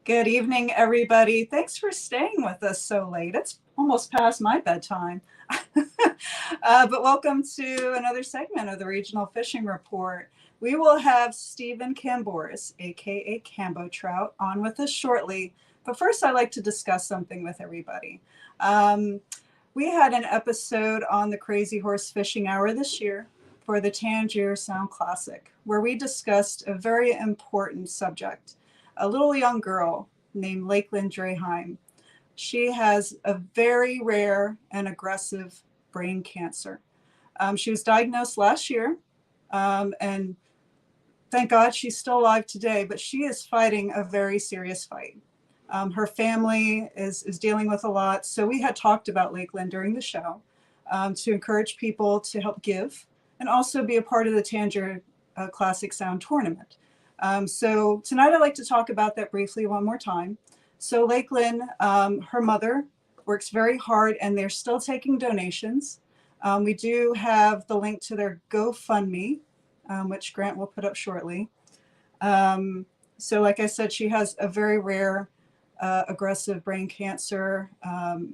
Good evening, everybody. Thanks for staying with us so late. It's almost past my bedtime. But welcome to another segment of the Regional Fishing Report. We will have Stephen Kambotrout, aka Kambotrout, on with us shortly. But first, I'd like to discuss something with everybody. We had an episode on the Crazy Horse Fishing Hour this year for the Tangier Sound Classic, where we discussed a very important subject. A little young girl named Lakeland Draheim. She has a very rare and aggressive brain cancer. She was diagnosed last year, and thank God she's still alive today, but she is fighting a very serious fight. Her family is dealing with a lot. So we had talked about Lakeland during the show to encourage people to help give and also be a part of the Tangier Classic Sound Tournament. So tonight I'd like to talk about that briefly one more time. So Lakeland, her mother works very hard and they're still taking donations. We do have the link to their GoFundMe, which Grant will put up shortly. So like I said, she has a very rare aggressive brain cancer.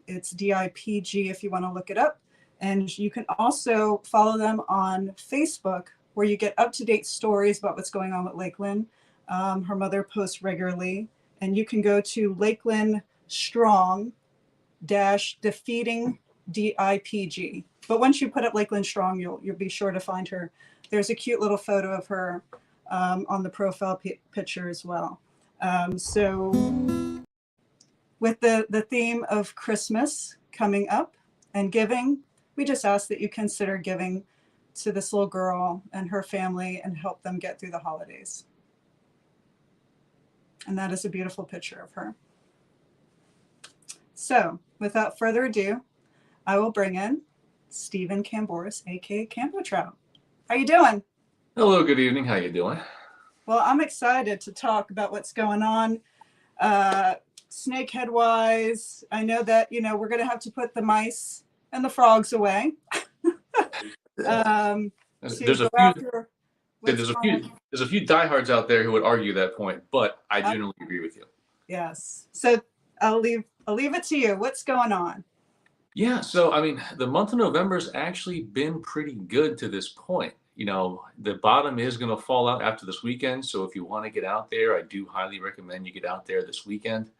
It's DIPG if you want to look it up. And you can also follow them on Facebook, where you get up-to-date stories about what's going on with Lakeland. Her mother posts regularly, and you can go to Lakeland Strong defeating DIPG. But once you put up Lakeland Strong, you'll be sure to find her. There's a cute little photo of her on the profile picture as well. So with the theme of Christmas coming up and giving, we just ask that you consider giving to this little girl and her family and help them get through the holidays. And that is a beautiful picture of her. So without further ado, I will bring in Stephen Kambotrout, aka Kambotrout. How you doing? Hello, good evening. How you doing? Well, I'm excited to talk about what's going on snakehead wise. I know that, we're going to have to put the mice and the frogs away. There's a few diehards out there who would argue that point, but I generally agree with you. Yes. So I'll leave it to you. What's going on? Yeah. So I mean, the month of November has actually been pretty good to this point. The bottom is going to fall out after this weekend. So if you want to get out there, I do highly recommend you get out there this weekend.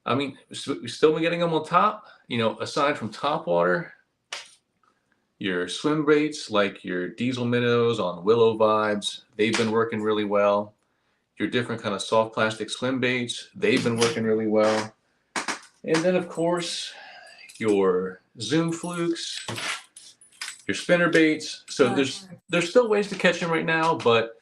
I mean, we've still been getting them on top. Aside from topwater, your swim baits like your diesel minnows on Willow Vibes, they've been working really well. Your different kind of soft plastic swim baits, they've been working really well. And then of course, your Zoom flukes, your spinner baits. So there's still ways to catch them right now, but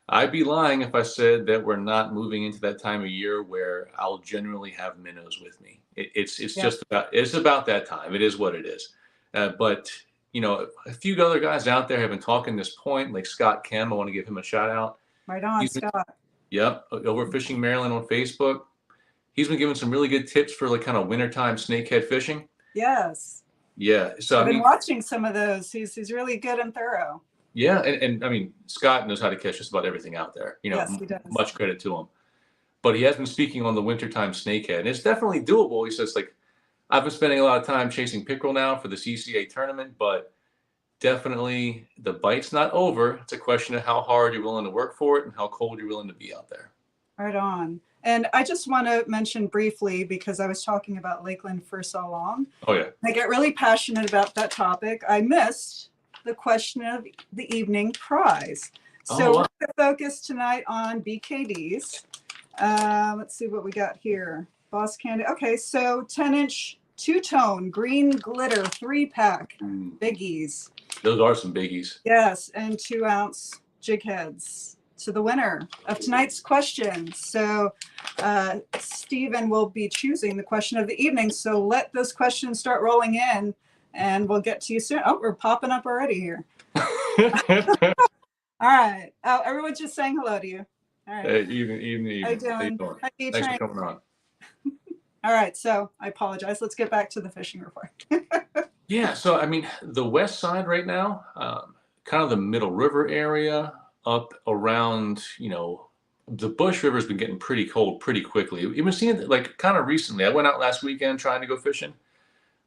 I'd be lying if I said that we're not moving into that time of year where I'll generally have minnows with me. It's about that time. It is what it is. But a few other guys out there have been talking this point, like Scott Kim. I want to give him a shout out. Right on, Scott. Yep, Overfishing Maryland on Facebook. He's been giving some really good tips for like kind of wintertime snakehead fishing. Yes. Yeah. So I've been watching some of those. He's really good and thorough. Yeah, and I mean, Scott knows how to catch just about everything out there. Yes, he does. Much credit to him. But he has been speaking on the wintertime snakehead, and it's definitely doable. He says, I've been spending a lot of time chasing pickerel now for the CCA tournament, but definitely the bite's not over. It's a question of how hard you're willing to work for it and how cold you're willing to be out there. Right on. And I just want to mention briefly, because I was talking about Lakeland for so long. Oh, yeah. I get really passionate about that topic. I missed the question of the evening prize. So we're going to focus tonight on BKDs. Let's see what we got here. Boss Candy. Okay, so 10-inch two-tone green glitter 3-pack biggies. Those are some biggies. Yes, and 2-ounce jig heads. To the winner of tonight's question. So Stephen will be choosing the question of the evening. So let those questions start rolling in, and we'll get to you soon. Oh, we're popping up already here. All right. Oh, everyone's just saying hello to you. All right. Hey, even. How you doing? How you doing? Thanks for coming on. All right. So I apologize. Let's get back to the fishing report. Yeah. So, I mean, the west side right now, kind of the Middle River area up around, the Bush River's been getting pretty cold pretty quickly. You've been seeing it like kind of recently. I went out last weekend trying to go fishing.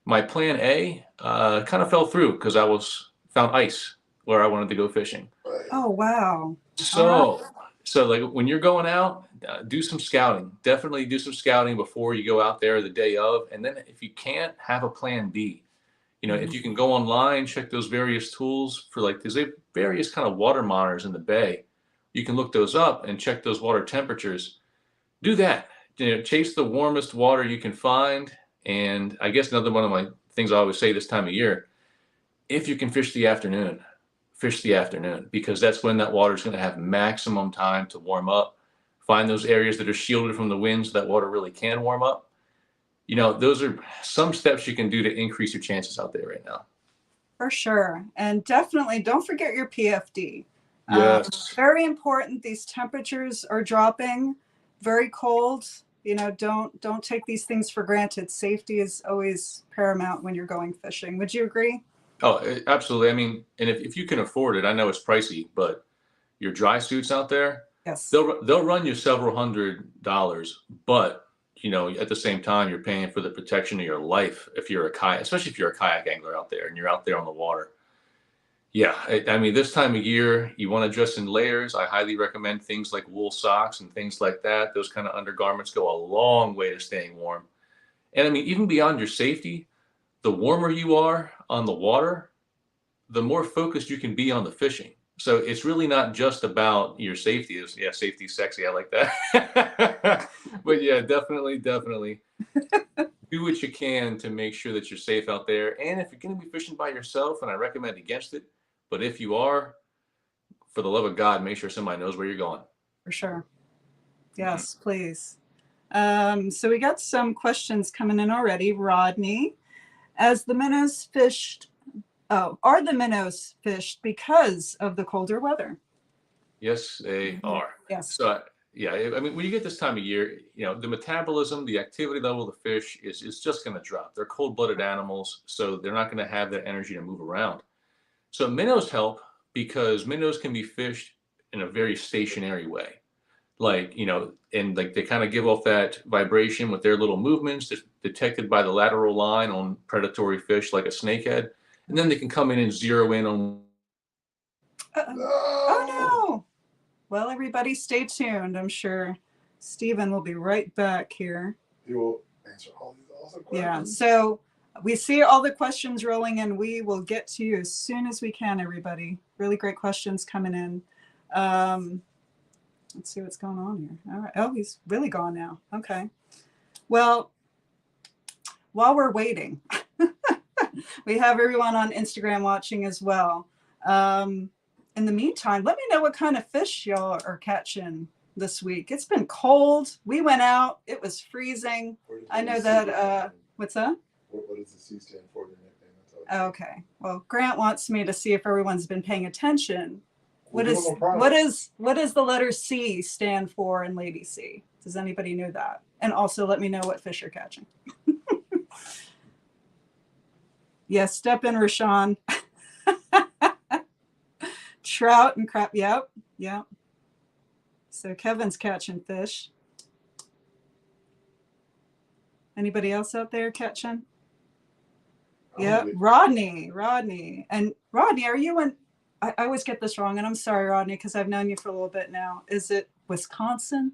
My plan A kind of fell through because found ice where I wanted to go fishing. Oh, wow. So like when you're going out, do some scouting. Definitely do some scouting before you go out there the day of. And then if you can't, have a plan B. If you can go online, check those various tools for there's various kind of water monitors in the bay. You can look those up and check those water temperatures. Do that. Chase the warmest water you can find. And I guess another one of my things I always say this time of year, if you can fish the afternoon, because that's when that water is going to have maximum time to warm up. Find those areas that are shielded from the wind so that water really can warm up. Those are some steps you can do to increase your chances out there right now. For sure. And definitely don't forget your PFD. Yes. Very important. These temperatures are dropping, very cold. Don't take these things for granted. Safety is always paramount when you're going fishing. Would you agree? Oh, absolutely. I mean, and if you can afford it, I know it's pricey, but your dry suits out there, yes, they'll run you several $100s, but at the same time, you're paying for the protection of your life if you're a kayak, especially if you're a kayak angler out there and you're out there on the water. Yeah, I mean, this time of year, you want to dress in layers. I highly recommend things like wool socks and things like that. Those kind of undergarments go a long way to staying warm. And I mean, even beyond your safety, the warmer you are on the water, the more focused you can be on the fishing. So it's really not just about your safety. Safety's sexy. I like that. But yeah, definitely do what you can to make sure that you're safe out there. And if you're going to be fishing by yourself, and I recommend against it, but if you are, for the love of God, make sure somebody knows where you're going. For sure. Yes, please. So we got some questions coming in already. Rodney, are the minnows fished because of the colder weather? Yes, they are. Yes. So yeah, I mean, when you get this time of year, the metabolism, the activity level of the fish is just going to drop. They're cold-blooded animals, so they're not going to have that energy to move around. So minnows help because minnows can be fished in a very stationary way. And they kind of give off that vibration with their little movements that's detected by the lateral line on predatory fish like a snakehead. And then they can come in and zero in on. Oh no. Well, everybody stay tuned. I'm sure Stephen will be right back here. He will answer all these awesome questions. Yeah, so we see all the questions rolling in. We will get to you as soon as we can, everybody. Really great questions coming in. Let's see what's going on here. All right. Oh, he's really gone now. Okay. Well, while we're waiting, we have everyone on Instagram watching as well. In the meantime, let me know what kind of fish y'all are catching this week. It's been cold. We went out. It was freezing. I know that. What's that? What does the C stand for? Your nickname? Okay. Well, Grant wants me to see if everyone's been paying attention. What does the letter C stand for in Lady C? Does anybody know that? And also let me know what fish you're catching. Yes, step in, Rashawn. Trout and crab. Yep. So Kevin's catching fish. Anybody else out there catching? Yeah, Rodney. And Rodney, are you in? I always get this wrong, and I'm sorry, Rodney, because I've known you for a little bit now. Is it Wisconsin?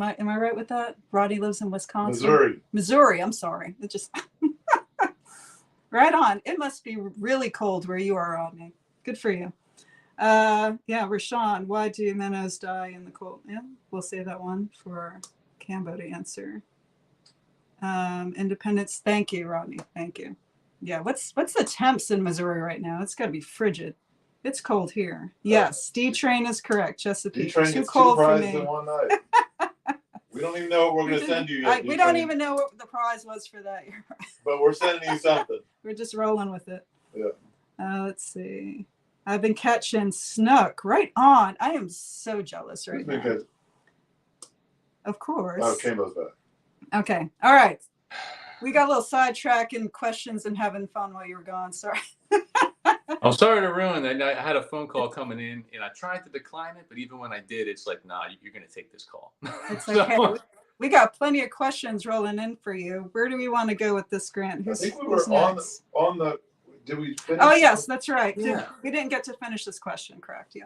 Am I right with that? Rodney lives in Wisconsin. Missouri. I'm sorry. It just right on. It must be really cold where you are, Rodney. Good for you. Yeah, Rashawn, why do minnows die in the cold? Yeah, we'll save that one for Cambo to answer. Independence. Thank you, Rodney. Thank you. Yeah, what's the temps in Missouri right now? It's got to be frigid. It's cold here. Yes, D-Train is correct. Chesapeake. Too cold for me. In one night. We don't even know what we're going to send you yet. We don't even know what the prize was for that year. But we're sending you something. We're just rolling with it. Yeah. Let's see. I've been catching snook. Right on. I am so jealous right now. Because, Of course. oh, Kambo's back. Okay. All right. We got a little sidetrack in questions and having fun while you were gone. Sorry. I'm sorry to ruin that. I had a phone call coming in, and I tried to decline it, but even when I did, it's like, nah, you're going to take this call. It's okay. We got plenty of questions rolling in for you. Where do we want to go with this, Grant? I think we were on the. Did we finish? Oh, yes, that's right. Yeah. We didn't get to finish this question, correct? Yeah.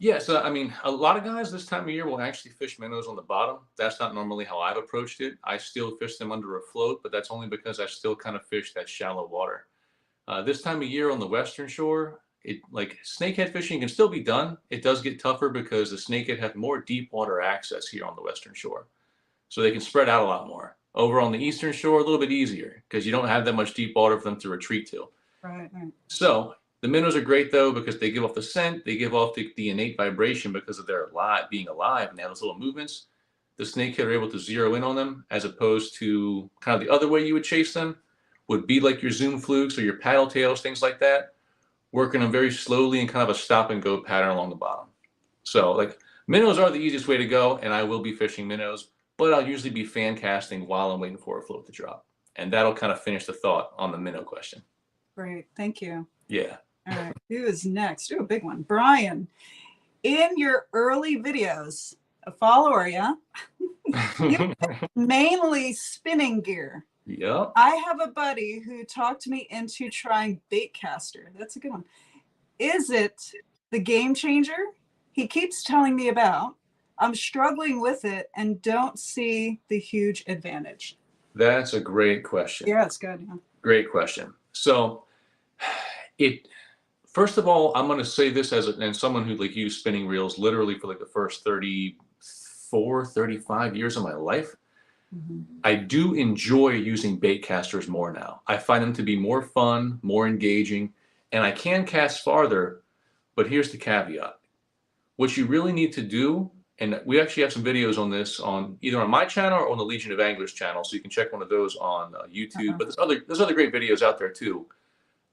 Yeah, so I mean, a lot of guys this time of year will actually fish minnows on the bottom. That's not normally how I've approached it. I still fish them under a float, but that's only because I still kind of fish that shallow water. This time of year on the western shore, like snakehead fishing can still be done. It does get tougher because the snakehead have more deep water access here on the western shore, so they can spread out a lot more. Over on the eastern shore, a little bit easier because you don't have that much deep water for them to retreat to. Right. So the minnows are great though because they give off the scent, they give off the innate vibration because of their being alive and they have those little movements. The snakehead are able to zero in on them as opposed to kind of the other way you would chase them would be like your zoom flukes or your paddle tails, things like that, working them very slowly and kind of a stop and go pattern along the bottom. So like minnows are the easiest way to go, and I will be fishing minnows, but I'll usually be fan casting while I'm waiting for a float to drop. And that'll kind of finish the thought on the minnow question. Great. Thank you. Yeah. All right. Who is next? Ooh, a big one. Brian, in your early videos, a follower, yeah? You mainly spinning gear. Yep. I have a buddy who talked me into trying Baitcaster. That's a good one. Is it the game changer he keeps telling me about? I'm struggling with it and don't see the huge advantage. That's a great question. Yeah, it's good. Yeah. Great question. So first of all, I'm going to say this as someone who like used spinning reels literally for like the first 34, 35 years of my life. Mm-hmm. I do enjoy using bait casters more now. I find them to be more fun, more engaging, and I can cast farther, but here's the caveat. What you really need to do, and we actually have some videos on this on either on my channel or on the Legion of Anglers channel, so you can check one of those on YouTube, but there's other great videos out there too.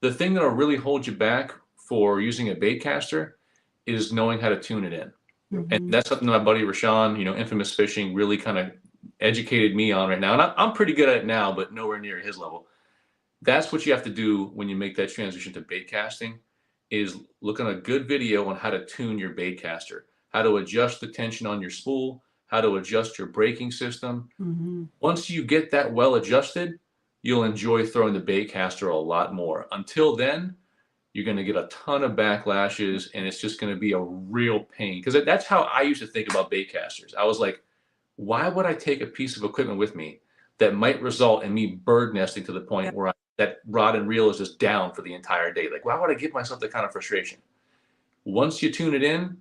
The thing that'll really hold you back for using a bait caster is knowing how to tune it in. Mm-hmm. And that's something my buddy Rashawn, Infamous Fishing, really kind of educated me on right now. And I'm pretty good at it now, but nowhere near his level. That's what you have to do when you make that transition to bait casting, is look on a good video on how to tune your bait caster, how to adjust the tension on your spool, how to adjust your braking system. Mm-hmm. Once you get that well adjusted, you'll enjoy throwing the bait caster a lot more. Until then, you're going to get a ton of backlashes, and it's just going to be a real pain. Because that's how I used to think about bait casters. I was like, why would I take a piece of equipment with me that might result in me bird nesting to the point where that rod and reel is just down for the entire day? Like, why would I give myself that kind of frustration? Once you tune it in,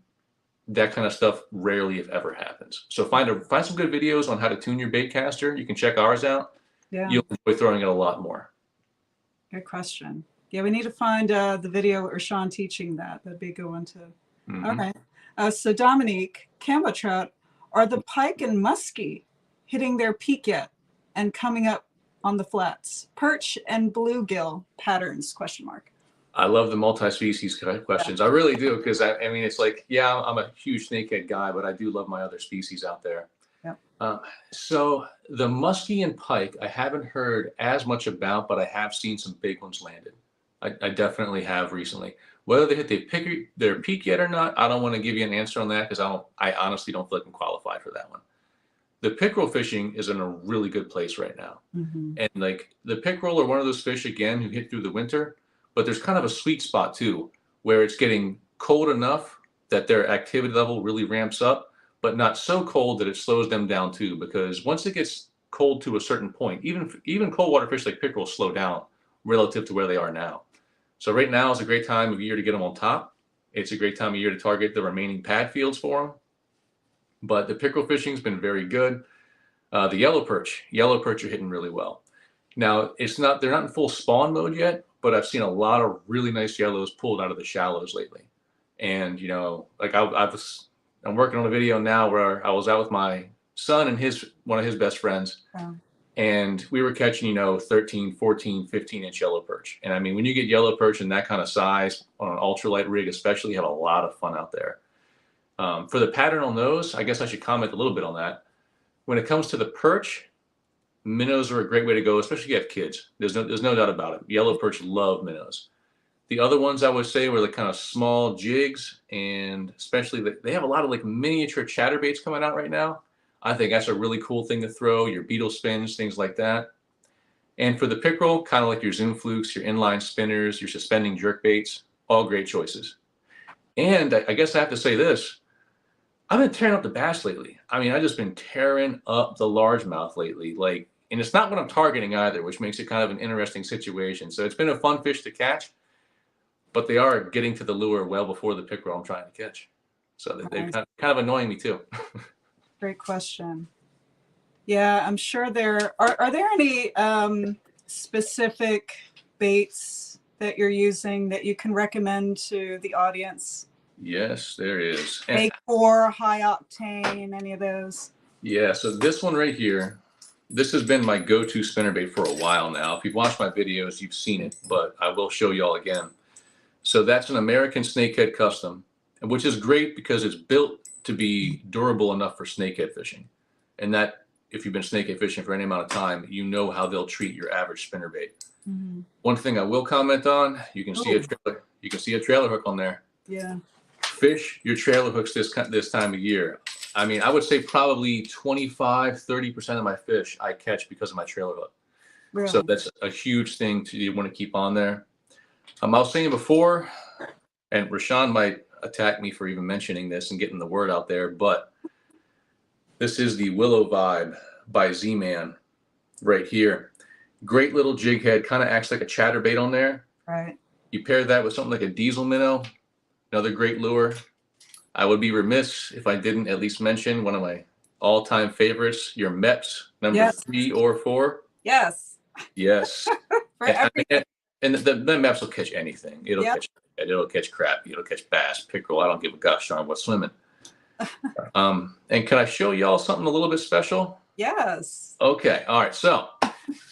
that kind of stuff rarely, if ever, happens. So find some good videos on how to tune your bait caster. You can check ours out. Yeah. You'll enjoy throwing it a lot more. Good question. Yeah, we need to find the video or Sean teaching that. That'd be a good one too. Mm-hmm. Okay. So Dominique, Kambotrout, are the pike and muskie hitting their peak yet and coming up on the flats? Perch and bluegill patterns, question mark. I love the multi-species questions. I really do, because I mean, it's like, yeah, I'm a huge snakehead guy, but I do love my other species out there. Yeah. So the muskie and pike, I haven't heard as much about, but I have seen some big ones landed. I definitely have recently. Whether they hit their peak yet or not, I don't want to give you an answer on that, because I honestly don't feel like I'm qualified for that one. The pickerel fishing is in a really good place right now. Mm-hmm. And like the pickerel are one of those fish, again, who hit through the winter, but there's kind of a sweet spot too, where it's getting cold enough that their activity level really ramps up, but not so cold that it slows them down too, because once it gets cold to a certain point, even cold water fish like pickerel slow down relative to where they are now. So right now is a great time of year to get them on top. It's a great time of year to target the remaining pad fields for them. But the pickerel fishing has been very good. The yellow perch are hitting really well. Now they're not in full spawn mode yet, but I've seen a lot of really nice yellows pulled out of the shallows lately. And like I'm working on a video now where I was out with my son and one of his best friends. Wow. And we were catching, 13, 14, 15-inch yellow perch. And I mean, when you get yellow perch in that kind of size on an ultralight rig, especially, you have a lot of fun out there. For the pattern on those, I guess I should comment a little bit on that. When it comes to the perch, minnows are a great way to go, especially if you have kids. There's no doubt about it. Yellow perch love minnows. The other ones I would say were the kind of small jigs, and especially they have a lot of like miniature chatterbaits coming out right now. I think that's a really cool thing to throw, your beetle spins, things like that. And for the pickerel, kind of like your zoom flukes, your inline spinners, your suspending jerk baits, all great choices. And I guess I have to say this, I've been tearing up the bass lately. I mean, I've just been tearing up the largemouth lately. And it's not what I'm targeting either, which makes it kind of an interesting situation. So it's been a fun fish to catch, but they are getting to the lure well before the pickerel I'm trying to catch. So they're kind of annoying me too. Great question. Yeah, I'm sure are there any specific baits that you're using that you can recommend to the audience? Yes, there is. Bake 4, high octane, any of those? Yeah, so this one right here, this has been my go-to spinnerbait for a while now. If you've watched my videos, you've seen it, but I will show you all again. So that's an American Snakehead Custom, which is great because it's built to be durable enough for snakehead fishing. And that, if you've been snakehead fishing for any amount of time, you know how they'll treat your average spinnerbait. Mm-hmm. One thing I will comment on, you can see a trailer hook on there. Yeah. Fish your trailer hooks this time of year. I mean, I would say probably 25-30% of my fish I catch because of my trailer hook. Really? So that's a huge thing you want to keep on there. I was saying before, and Rashawn might attack me for even mentioning this and getting the word out there, but this is the Willow Vibe by Z-Man right here. Great little jig head, kind of acts like a chatterbait on there. Right. You pair that with something like a diesel minnow, another great lure. I would be remiss if I didn't at least mention one of my all-time favorites, your Meps, number 3 or 4. Yes. Yes. And the Meps will catch anything. It'll catch crap. It'll catch bass, pickerel. I don't give a gosh darn what's swimming. And can I show y'all something a little bit special? Yes. Okay. All right. So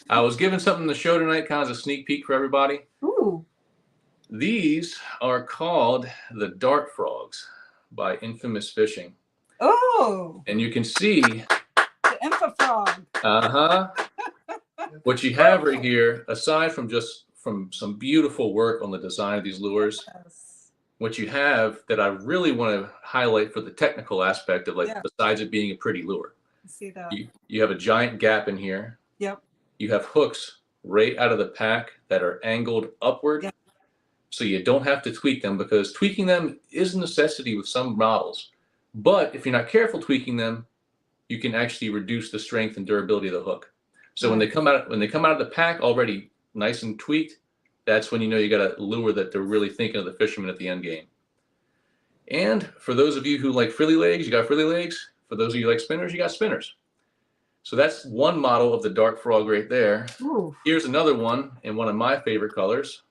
I was given something to show tonight, kind of as a sneak peek for everybody. Ooh. These are called the Dart Frogs by Infamous Fishing. Oh. And you can see the Infa frog. What you have right here, aside from some beautiful work on the design of these lures, yes, what you have that I really want to highlight for the technical aspect of besides it being a pretty lure. I see that. You have a giant gap in here. Yep. You have hooks right out of the pack that are angled upward. Yep. So you don't have to tweak them, because tweaking them is a necessity with some models. But if you're not careful tweaking them, you can actually reduce the strength and durability of the hook. So when they come out of the pack already nice and tweaked, that's when you know you got a lure that they're really thinking of the fisherman at the end game. And for those of you who like frilly legs, you got frilly legs. For those of you who like spinners, you got spinners. So that's one model of the Dart Frog right there. Ooh. Here's another one in one of my favorite colors.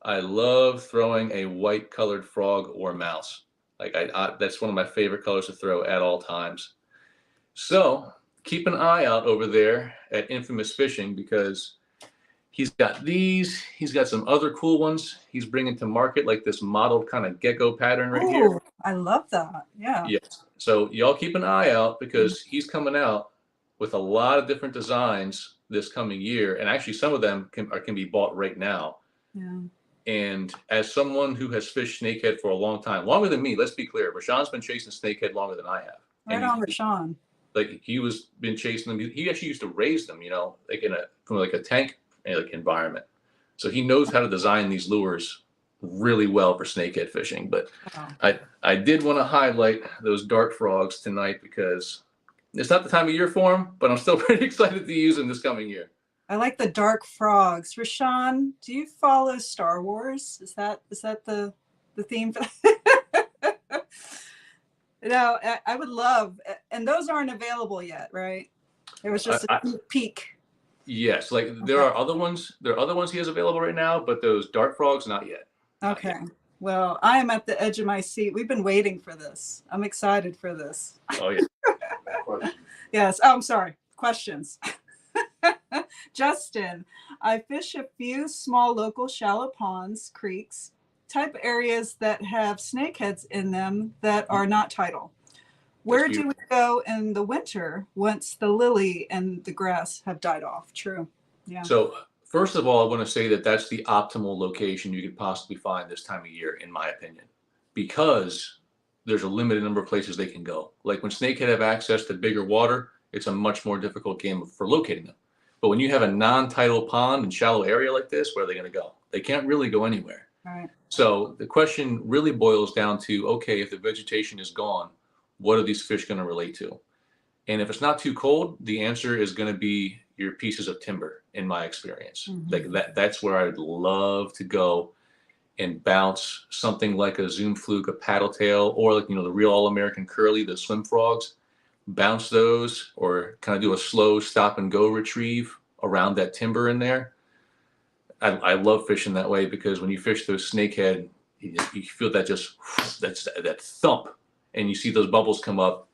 I love throwing a white colored frog or mouse. That's one of my favorite colors to throw at all times. So keep an eye out over there at Infamous Fishing, because he's got these. He's got some other cool ones he's bringing to market, like this modeled kind of gecko pattern right here. I love that. Yeah. Yes. So y'all keep an eye out, because he's coming out with a lot of different designs this coming year, and actually some of them can be bought right now. Yeah. And as someone who has fished snakehead for a long time, longer than me, let's be clear, Rashawn's been chasing snakehead longer than I have. Right on, Rashawn. Like been chasing them. He actually used to raise them, like from a tank environment. So he knows how to design these lures really well for snakehead fishing. But I did want to highlight those Dart Frogs tonight, because it's not the time of year for them, but I'm still pretty excited to use them this coming year. I like the dark frogs. Rashawn, do you follow Star Wars? Is that the theme for that? No, I would love, and those aren't available yet, right? It was just a sneak peek. Yes, there are other ones. There are other ones he has available right now, but those Dart Frogs, not yet. Okay. Well, I am at the edge of my seat. We've been waiting for this. I'm excited for this. Oh yeah. Yes. Oh, I'm sorry. Questions. Justin, I fish a few small local shallow ponds, creeks, type areas that have snakeheads in them that are not tidal. Where do we go in the winter once the lily and the grass have died off? True. Yeah. So first of all, I want to say that that's the optimal location you could possibly find this time of year, in my opinion, because there's a limited number of places they can go. Like when snakehead have access to bigger water, it's a much more difficult game for locating them. But when you have a non-tidal pond and shallow area like this, where are they going to go? They can't really go anywhere. Right. So the question really boils down to, okay, if the vegetation is gone, what are these fish going to relate to? And if it's not too cold, the answer is going to be your pieces of timber, in my experience. Like that's where I'd love to go and bounce something like a zoom fluke, a paddle tail, or like, the real all-American curly, the swim frogs, bounce those, or kind of do a slow stop and go retrieve around that timber in there. I love fishing that way, because when you fish those snakehead, you feel that that thump, and you see those bubbles come up.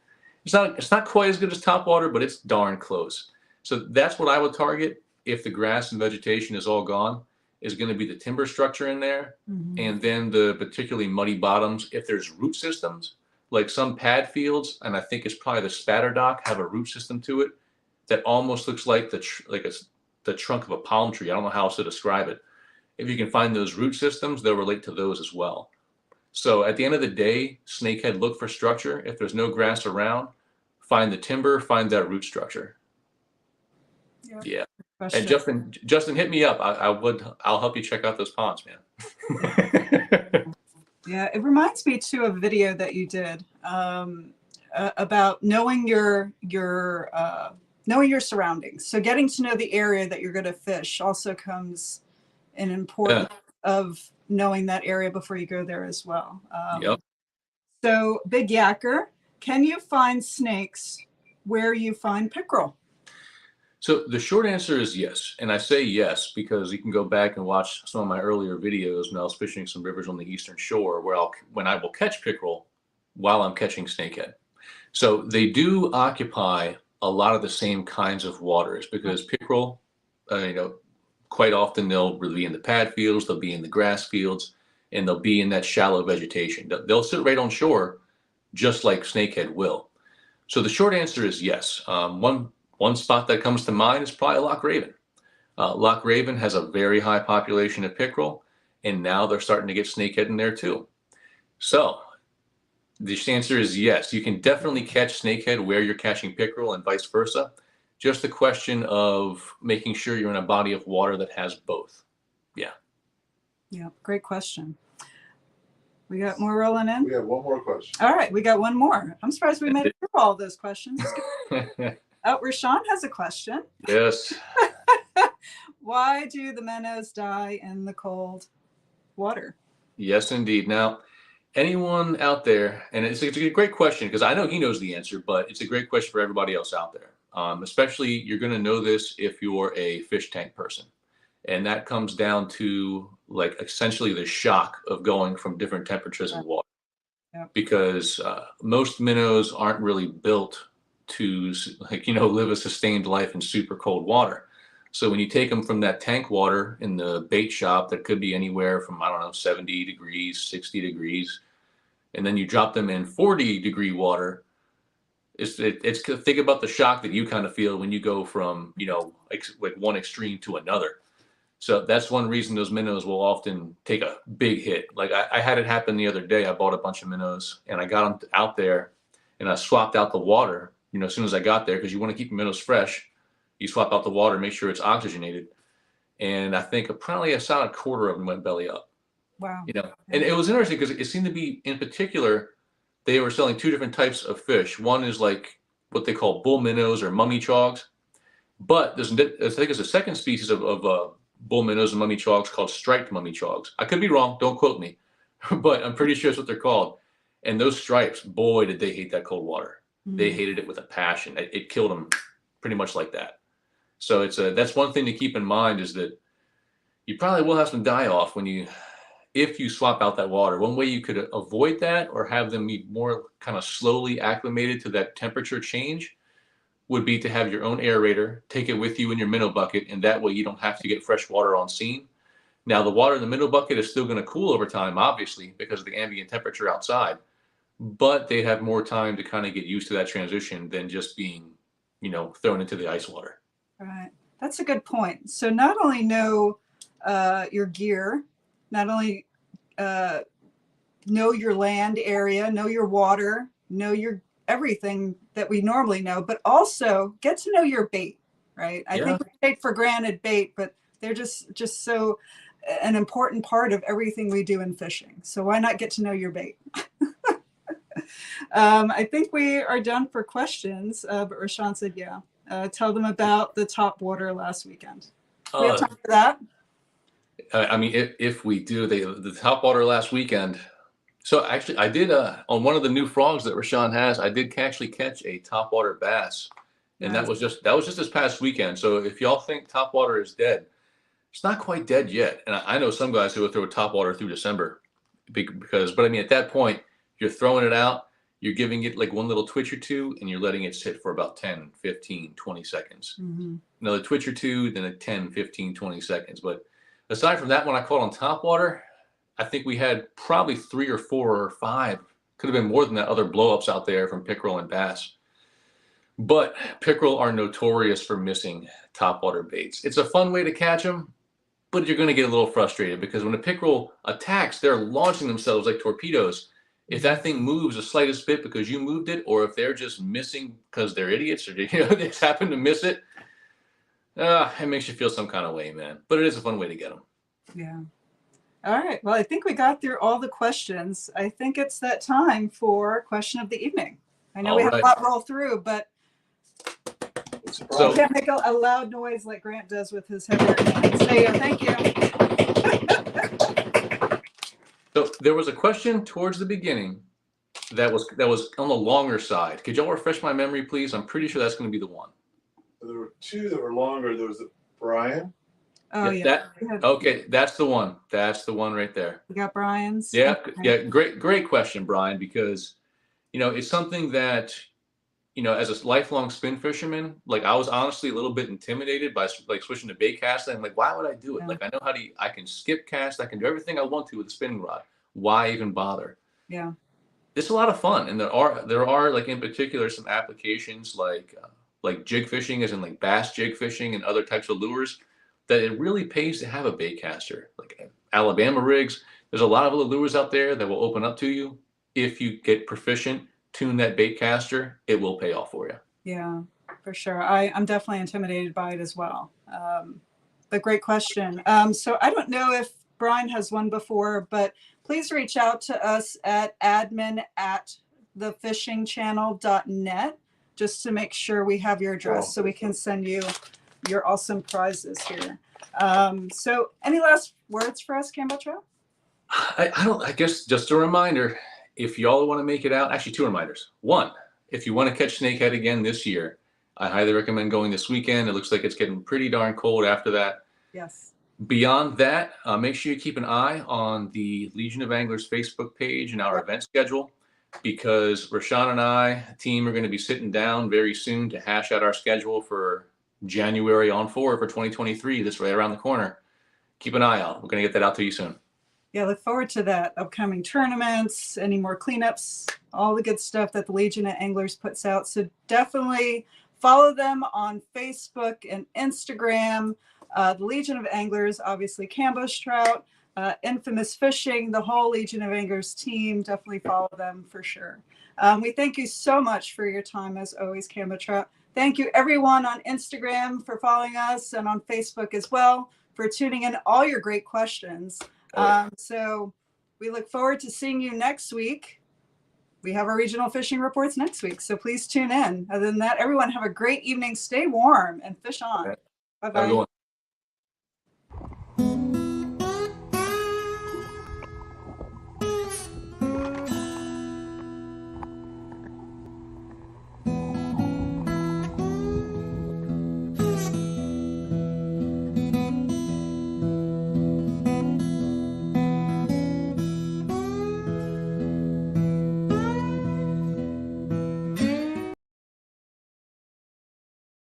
It's not quite as good as topwater, but it's darn close. So that's what I would target if the grass and vegetation is all gone, is going to be the timber structure in there, and then the particularly muddy bottoms. If there's root systems, like some pad fields, and I think it's probably the spatter dock, have a root system to it that almost looks like the trunk of a palm tree. I don't know how else to describe it. If you can find those root systems, they'll relate to those as well. So at the end of the day, snakehead look for structure. If there's no grass around, find the timber, find that root structure. Yeah. And Justin, hit me up. I'll help you check out those ponds, man. Yeah, it reminds me too of a video that you did about knowing your surroundings. So getting to know the area that you're going to fish also comes in importance of knowing that area before you go there as well. Yep. So Big Yacker, can you find snakes where you find pickerel? So the short answer is yes. And I say yes because you can go back and watch some of my earlier videos when I was fishing some rivers on the Eastern Shore when I will catch pickerel while I'm catching snakehead. So they do occupy a lot of the same kinds of waters, because pickerel, quite often they'll be in the pad fields, they'll be in the grass fields, and they'll be in that shallow vegetation. They'll sit right on shore, just like snakehead will. So the short answer is yes. One spot that comes to mind is probably Loch Raven. Loch Raven has a very high population of pickerel, and now they're starting to get snakehead in there too. So the answer is yes. You can definitely catch snakehead where you're catching pickerel and vice versa. Just a question of making sure you're in a body of water that has both. Yeah. Yeah, great question. We got more rolling in? We have one more question. All right, we got one more. I'm surprised we made it through all those questions. Oh, Rashawn has a question. Yes. Why do the minnows die in the cold water? Yes, indeed. Now, anyone out there, and it's a great question, because I know he knows the answer, but it's a great question for everybody else out there. Especially, you're going to know this if you're a fish tank person. And that comes down to essentially the shock of going from different temperatures in water. Yeah. Because most minnows aren't really built to live a sustained life in super cold water. So when you take them from that tank water in the bait shop that could be anywhere from 70 degrees, 60 degrees, and then you drop them in 40-degree water, it's think about the shock that you kind of feel when you go from one extreme to another. So that's one reason those minnows will often take a big hit. Like I had it happen the other day. I bought a bunch of minnows and I got them out there and I swapped out the water, as soon as I got there, because you want to keep the minnows fresh. You swap out the water, make sure it's oxygenated. And I think probably a solid quarter of them went belly up. Wow. And it was interesting because it seemed to be, in particular, they were selling two different types of fish. One is like what they call bull minnows or mummy chogs. But I think there's a second species of bull minnows and mummy chogs called striped mummy chogs. I could be wrong, don't quote me, but I'm pretty sure it's what they're called. And those stripes, boy, did they hate that cold water. They hated it with a passion. It killed them pretty much like that. So that's one thing to keep in mind, is that you probably will have some die off if you swap out that water. One way you could avoid that, or have them be more kind of slowly acclimated to that temperature change, would be to have your own aerator, take it with you in your minnow bucket, and that way you don't have to get fresh water on scene. Now, the water in the minnow bucket is still going to cool over time, obviously, because of the ambient temperature outside, but they have more time to kind of get used to that transition than just being, thrown into the ice water. Right. That's a good point. So not only know your gear, not only know your land area, know your water, know your everything that we normally know, but also get to know your bait, right? I think we take for granted bait, but they're just so an important part of everything we do in fishing. So why not get to know your bait? I think we are done for questions, but Rashawn said, yeah. Tell them about the top water last weekend. We have time for that? I mean, if we do, the top water last weekend. So actually, I did on one of the new frogs that Rashawn has. I did actually catch a topwater bass, and Nice. that was just this past weekend. So if y'all think topwater is dead, it's not quite dead yet. And I know some guys who would throw topwater through December, but I mean, at that point, you're throwing it out, you're giving it like one little twitch or two, and you're letting it sit for about 10, 15, 20 seconds. Mm-hmm. Another twitch or two, then a 10, 15, 20 seconds. But aside from that one I caught on topwater, I think we had probably 3 or 4 or 5, could have been more than that, other blowups out there from pickerel and bass. But pickerel are notorious for missing topwater baits. It's a fun way to catch them, but you're going to get a little frustrated because when a pickerel attacks, they're launching themselves like torpedoes. If that thing moves the slightest bit because you moved it, or if they're just missing because they're idiots or they just happen to miss it, it makes you feel some kind of way, man. But it is a fun way to get them. Yeah. All right. Well, I think we got through all the questions. I think it's that time for question of the evening. I know we have a lot roll through, but I can't make a loud noise like Grant does with his heavier hand. Say thank you. So there was a question towards the beginning that was on the longer side. Could y'all refresh my memory, please? I'm pretty sure that's going to be the one. There were 2 that were longer. There was Oh Brian. Yeah. Okay, that's the one. That's the one right there. We got Brian's. Yeah, yeah. Great question, Brian, because it's something that as a lifelong spin fisherman, like I was honestly a little bit intimidated by like switching to bait casting. I'm like, why would I do it? Yeah. Like I know I can skip cast, I can do everything I want to with a spinning rod. Why even bother? Yeah. It's a lot of fun, and there are like in particular some applications like jig fishing, as in like bass jig fishing and other types of lures, that it really pays to have a bait caster. Like Alabama rigs, there's a lot of other lures out there that will open up to you if you get proficient, tune that bait caster, it will pay off for you. Yeah, for sure. I'm definitely intimidated by it as well. But great question. So I don't know if Brian has one before, but please reach out to us at admin@thefishingchannel.net just to make sure we have your address so we can send you your awesome prizes here. So any last words for us, Kambotrout? I guess just a reminder, if y'all want to make it out, actually 2 reminders. 1, if you want to catch snakehead again this year, I highly recommend going this weekend. It looks like it's getting pretty darn cold after that. Yes. Beyond that, make sure you keep an eye on the Legion of Anglers Facebook page and our event schedule, because Rashawn and I, team, are going to be sitting down very soon to hash out our schedule for January on forward for 2023. This right around the corner. Keep an eye out. We're going to get that out to you soon. Yeah, look forward to that. Upcoming tournaments, any more cleanups, all the good stuff that the Legion of Anglers puts out. So definitely follow them on Facebook and Instagram. The Legion of Anglers, obviously Kambotrout, Infamous Fishing, the whole Legion of Anglers team. Definitely follow them for sure. We thank you so much for your time, as always, Kambotrout. Thank you, everyone on Instagram, for following us, and on Facebook as well, for tuning in all your great questions. So we look forward to seeing you next week. We have our regional fishing reports next week, so please tune in. Other than that, everyone have a great evening. Stay warm and fish on. Bye-bye.